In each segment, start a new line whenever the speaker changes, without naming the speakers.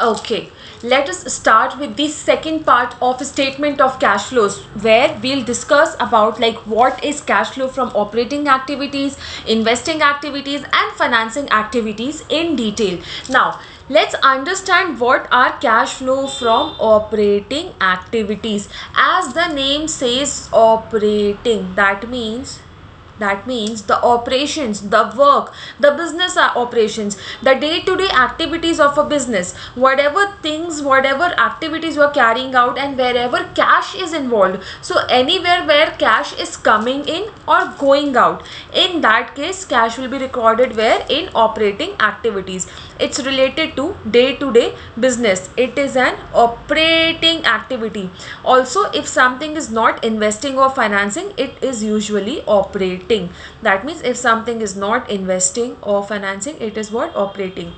Okay, let us start with the second part of statement of cash flows, where we'll discuss about like what is cash flow from operating activities, investing activities and financing activities in detail. Now, let's understand what are cash flow from operating activities. As the name says, operating, that means the operations, the work, the business operations, the day-to-day activities of a business, whatever things, whatever activities you are carrying out and wherever cash is involved. So anywhere where cash is coming in or going out, in that case cash will be recorded where? In operating activities. It's related to day-to-day business. It is an operating activity. Also, if something is not investing or financing, it is usually operating. That means if something is not investing or financing, it is what? Operating.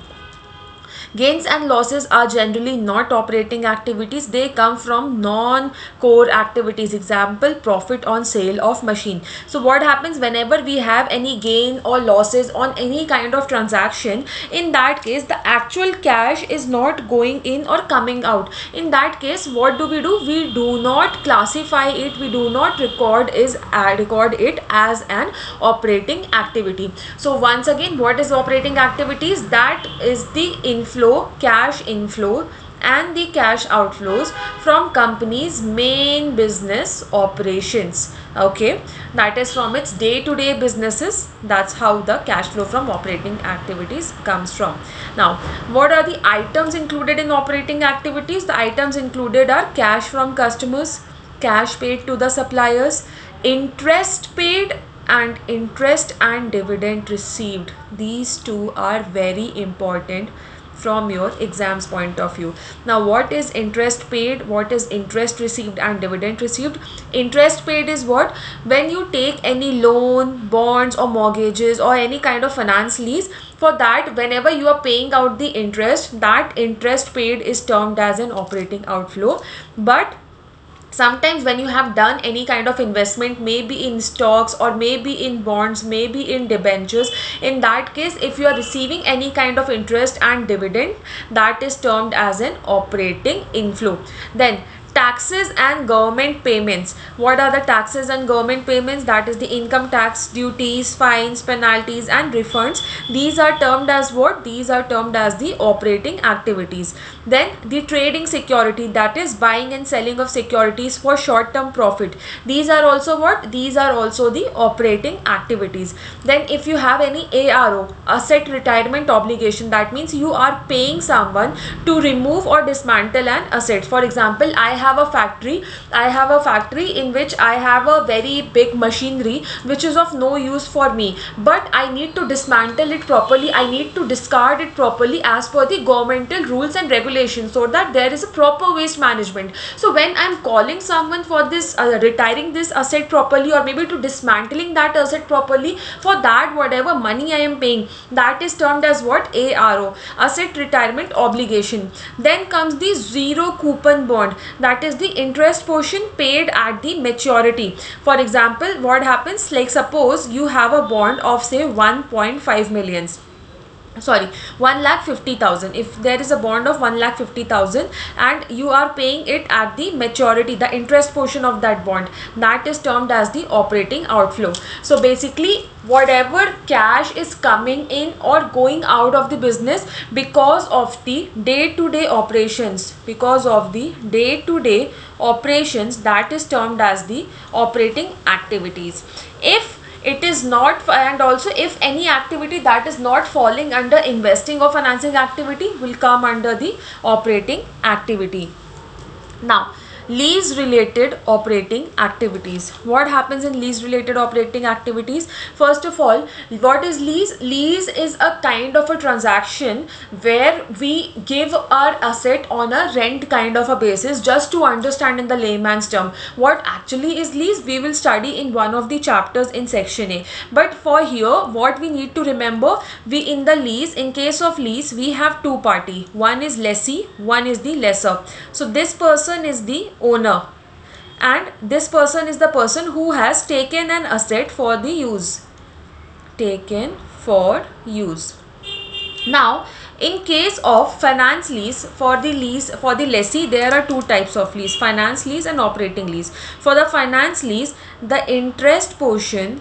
Gains and losses are generally not operating activities. They come from non-core activities. Example, profit on sale of machine. So what happens whenever we have any gain or losses on any kind of transaction? In that case, the actual cash is not going in or coming out. In that case, what do? We do not classify it. We do not record it as an operating activity. So once again, what is operating activities? That is the inflow, cash inflow and the cash outflows from company's main business operations. Okay, that is from its day-to-day businesses. That's how the cash flow from operating activities comes from. Now, what are the items included in operating activities? The items included are cash from customers, cash paid to the suppliers, interest paid, and interest and dividend received. These two are very important from your exams point of view. Now, what is interest paid, what is interest received and dividend received? Interest paid is what? When you take any loan, bonds or mortgages or any kind of finance lease, for that whenever you are paying out the interest, that interest paid is termed as an operating outflow. But sometimes when you have done any kind of investment, maybe in stocks or maybe in bonds, maybe in debentures, in that case if you are receiving any kind of interest and dividend, that is termed as an operating inflow. Then taxes and government payments. What are the taxes and government payments? That is the income tax, duties, fines, penalties and refunds. These are termed as what? These are termed as the operating activities. Then the trading security, that is buying and selling of securities for short term profit. These are also what? These are also the operating activities. Then if you have any ARO, asset retirement obligation, that means you are paying someone to remove or dismantle an asset. For example, I have a factory in which I have a very big machinery which is of no use for me, but I need to dismantle it properly, I need to discard it properly as per the governmental rules and regulations, so that there is a proper waste management. So when I'm calling someone for this retiring this asset properly, or maybe to dismantling that asset properly, for that whatever money I am paying, that is termed as what? ARO, asset retirement obligation. Then comes the zero coupon bond, that is the interest portion paid at the maturity. For example, what happens, like suppose you have a bond of say 1.5 millions, sorry, 1,50,000. If there is a bond of 1,50,000 and you are paying it at the maturity, the interest portion of that bond, that is termed as the operating outflow. So basically, whatever cash is coming in or going out of the business because of the day-to-day operations, that is termed as the operating activities. If it is not, and also if any activity that is not falling under investing or financing activity will come under the operating activity. Now, lease related operating activities. What happens in lease related operating activities? First of all, what is lease? Lease is a kind of a transaction where we give our asset on a rent kind of a basis. Just to understand in the layman's term what actually is lease, we will study in one of the chapters in section A. But for here, what we need to remember, we in the lease, in case of lease, we have two party. One is lessee, one is the lessor. So this person is the owner and this person is the person who has taken an asset for the use. Now, In case of finance lease, for the lessee, there are two types of lease: finance lease and operating lease. For the finance lease, the interest portion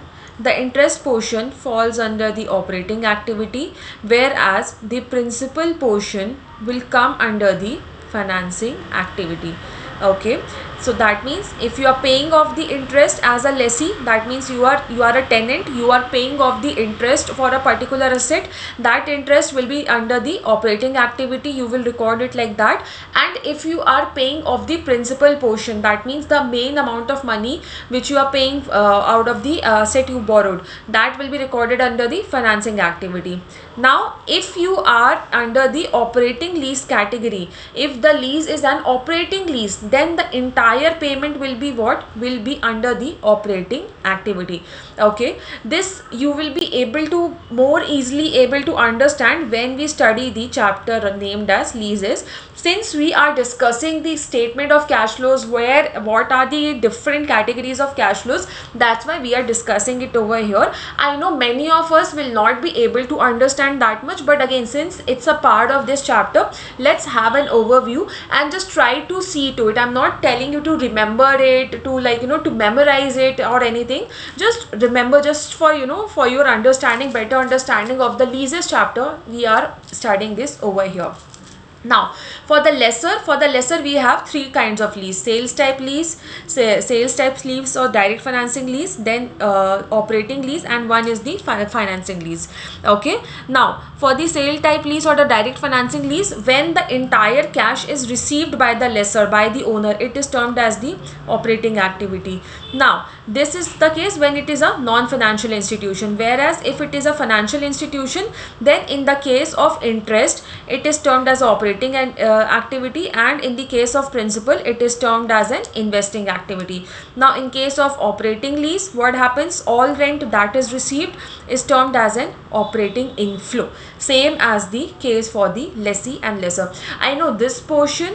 falls under the operating activity, whereas the principal portion will come under the financing activity. Okay, so that means if you are paying off the interest as a lessee, that means you are a tenant, you are paying off the interest for a particular asset, that interest will be under the operating activity, you will record it like that. And if you are paying off the principal portion, that means the main amount of money which you are paying out of the asset you borrowed, that will be recorded under the financing activity. Now if you are under the operating lease category, if the lease is an operating lease, then the entire payment will be what? Will be under the operating activity. Okay, this you will be able to more easily able to understand when we study the chapter named as leases. Since we are discussing the statement of cash flows, where what are the different categories of cash flows, that's why we are discussing it over here. I know many of us will not be able to understand that much, but again, since it's a part of this chapter, let's have an overview and just try to see to it. I'm not telling you to remember it, to to memorize it or anything. Just remember, just for for your understanding, better understanding of the leases chapter, we are studying this over here. Now for the lesser we have three kinds of lease: sales type lease, sales type lease or direct financing lease, then operating lease, and one is the financing lease. Okay, now for the sale type lease or the direct financing lease, when the entire cash is received by the lessor, by the owner, it is termed as the operating activity. Now this is the case when it is a non-financial institution, whereas if it is a financial institution, then in the case of interest, it is termed as operating activity, and in the case of principal, it is termed as an investing activity. Now in case of operating lease, what happens? All rent that is received is termed as an operating inflow, same as the case for the lessee and lessor. I know this portion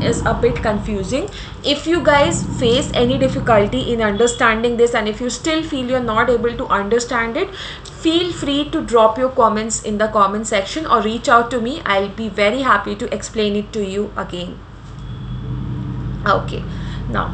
is a bit confusing. If you guys face any difficulty in understanding this, and if you still feel you're not able to understand it, feel free to drop your comments in the comment section or reach out to me. I'll be very happy to explain it to you again. Okay, now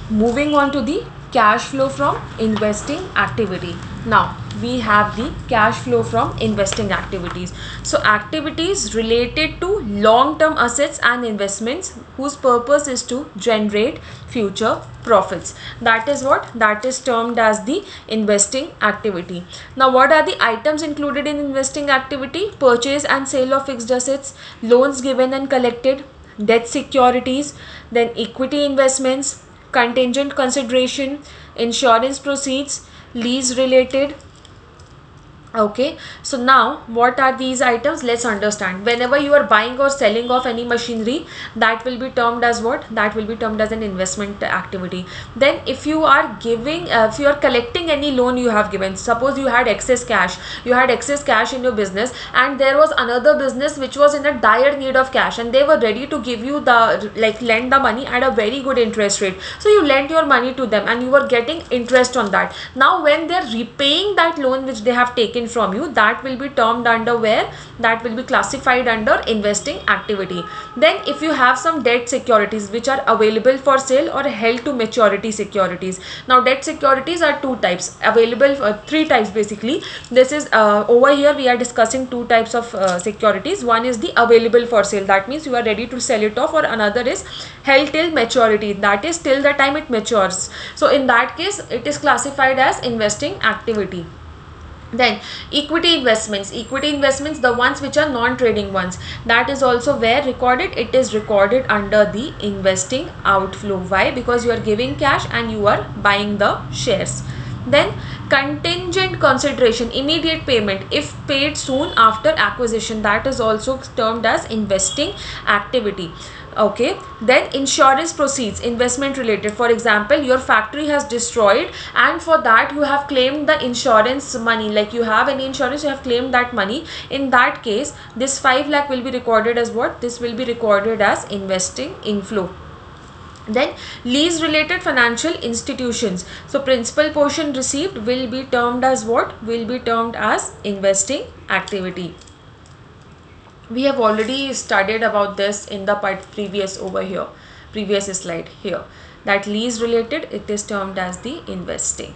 moving on to the cash flow from investing activity. Now we have the cash flow from investing activities. So activities related to long-term assets and investments whose purpose is to generate future profits. That is what? That is termed as the investing activity. Now what are the items included in investing activity? Purchase and sale of fixed assets, loans given and collected, debt securities, then equity investments, contingent consideration, insurance proceeds, lease related. Okay, so now what are these items? Let's understand. Whenever you are buying or selling of any machinery, that will be termed as what? That will be termed as an investment activity. Then if you are giving, if you are collecting any loan you have given, suppose you had excess cash, in your business, and there was another business which was in a dire need of cash, and they were ready to give you the lend the money at a very good interest rate. So you lent your money to them and you were getting interest on that. Now when they are repaying that loan which they have taken from you, that will be termed under where? That will be classified under investing activity. Then if you have some debt securities which are available for sale or held to maturity securities. Now debt securities are two types, available three types basically. This is over here we are discussing two types of securities. One is the available for sale, that means you are ready to sell it off, or another is held till maturity, that is till the time it matures. So in that case it is classified as investing activity. Then equity investments, the ones which are non-trading ones, that is also where recorded? It is recorded under the investing outflow. Why? Because you are giving cash and you are buying the shares. Then contingent consideration, immediate payment if paid soon after acquisition, that is also termed as investing activity. Okay, then insurance proceeds, investment related. For example, your factory has destroyed and for that you have claimed the insurance money, like you have any insurance, you have claimed that money. In that case, this 5 lakh will be recorded as what? This will be recorded as investing inflow. Then lease related financial institutions. So principal portion received will be termed as what? Will be termed as investing activity. We have already studied about this in the previous over here, previous slide here, that lease related, it is termed as the investing.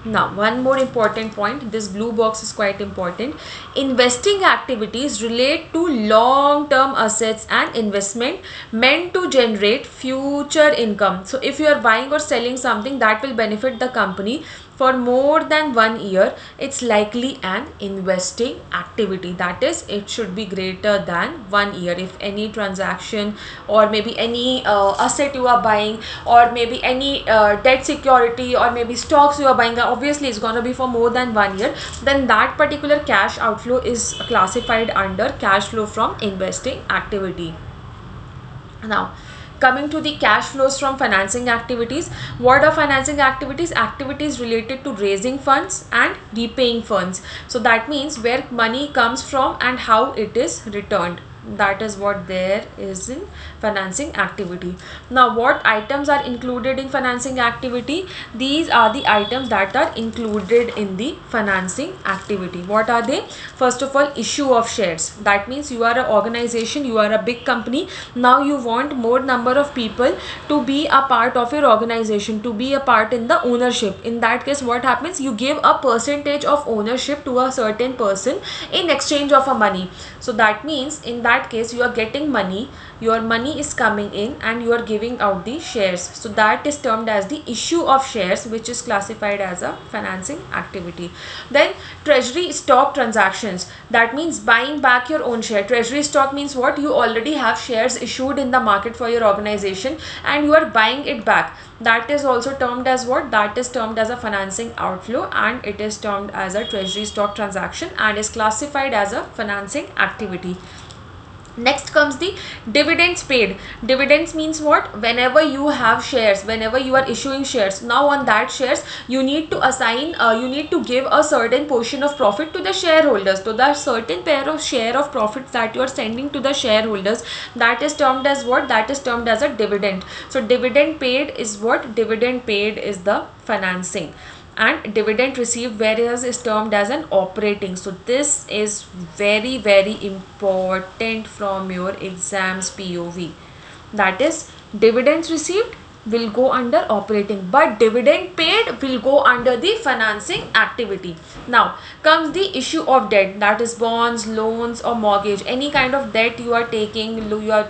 Now, one more important point, this blue box is quite important. Investing activities relate to long-term assets and investment meant to generate future income. So, if you are buying or selling something that will benefit the company for more than 1 year, it's likely an investing activity. That is, it should be greater than 1 year. If any transaction or maybe any asset you are buying, or maybe any debt security, or maybe stocks you are buying, obviously it's going to be for more than 1 year, then that particular cash outflow is classified under cash flow from investing activity. Now, coming to the cash flows from financing activities. What are financing activities? Activities related to raising funds and repaying funds. So that means where money comes from and how it is returned. That is what there is in financing activity. Now, what items are included in financing activity? These are the items that are included in the financing activity. What are they? First of all, issue of shares. That means you are an organization, you are a big company. Now you want more number of people to be a part of your organization, to be a part in the ownership. In that case, what happens? You give a percentage of ownership to a certain person in exchange of a money. So that means in that case, you are getting money, your money is coming in and you are giving out the shares. So that is termed as the issue of shares, which is classified as a financing activity. Then treasury stock transactions. That means buying back your own share. Treasury stock means what? You already have shares issued in the market for your organization and you are buying it back. That is also termed as what? That is termed as a financing outflow, and it is termed as a treasury stock transaction and is classified as a financing activity. Next comes the dividends paid. Dividends means what? Whenever you have shares, whenever you are issuing shares, now on that shares you need to assign, you need to give a certain portion of profit to the shareholders. So the certain pair of share of profits that you are sending to the shareholders, that is termed as what? That is termed as a dividend. So dividend paid is what? Dividend paid is the financing. And dividend received, whereas is termed as an operating. So this is very important from your exams POV. That is, dividends received will go under operating, but dividend paid will go under the financing activity. Now comes the issue of debt, that is bonds, loans or mortgage. Any kind of debt you are taking, you are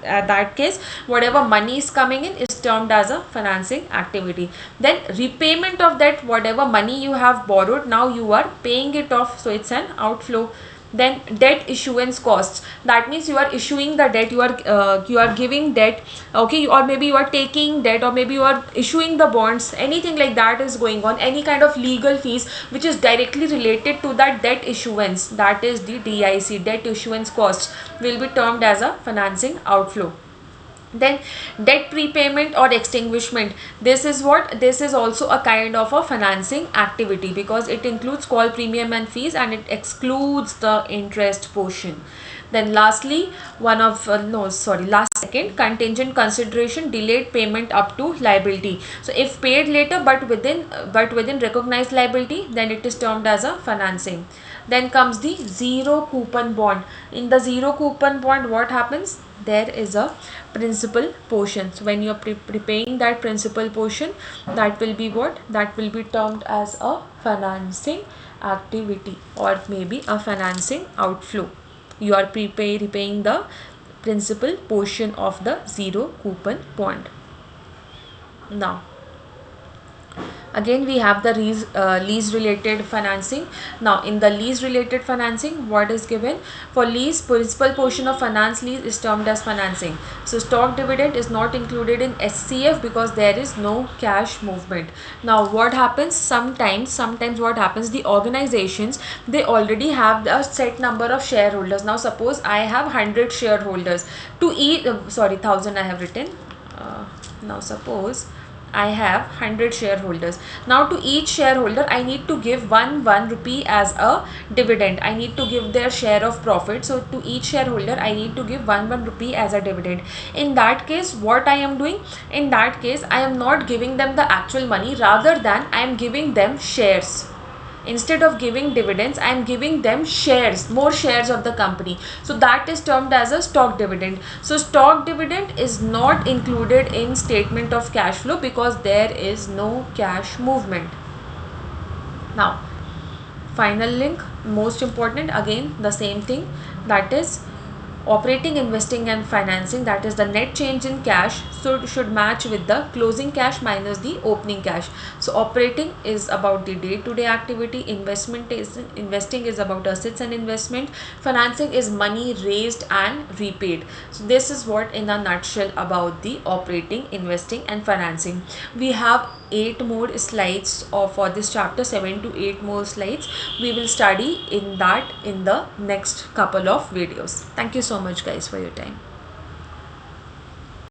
at that case whatever money is coming in is termed as a financing activity. Then repayment of that, whatever money you have borrowed, now you are paying it off, so it's an outflow. Then debt issuance costs, that means you are issuing the debt, you are giving debt, okay, or maybe you are taking debt, or maybe you are issuing the bonds, anything like that is going on. Any kind of legal fees which is directly related to that debt issuance, that is the DIC, debt issuance costs, will be termed as a financing outflow. Then debt prepayment or extinguishment, this is what? This is also a kind of a financing activity because it includes call premium and fees and it excludes the interest portion. Then lastly, last second, contingent consideration, delayed payment up to liability. So if paid later but within recognized liability, then it is termed as a financing. Then comes the zero coupon bond. In the zero coupon bond, what happens? There is a principal portion. So when you are prepaying that principal portion, that will be what? That will be termed as a financing activity or maybe a financing outflow. You are repaying the principal portion of the zero coupon bond. Now again we have the lease related financing. Now in the lease related financing, what is given? For lease, principal portion of finance lease is termed as financing. So stock dividend is not included in SCF because there is no cash movement. Now what happens? Sometimes what happens, the organizations, they already have a set number of shareholders. Now suppose I have 100 shareholders. To each 1000 I have written. Now suppose I have 100 shareholders. Now to each shareholder I need to give 1 rupee as a dividend. I need to give their share of profit. So to each shareholder I need to give 1 rupee as a dividend. In that case, what I am doing? In that case, I am not giving them the actual money, rather than I am giving them shares. Instead of giving dividends, I am giving them shares, more shares of the company. So that is termed as a stock dividend. So stock dividend is not included in statement of cash flow because there is no cash movement. Now, final link, most important, again the same thing, that is operating, investing and financing, that is the net change in cash, so it should match with the closing cash minus the opening cash. So operating is about the day-to-day activity, investing is about assets and investment, financing is money raised and repaid. So this is what in a nutshell about the operating, investing and financing. We have 8 more slides for this chapter, 7 to 8 more slides. We will study in that in the next couple of videos. Thank you so much guys for your time.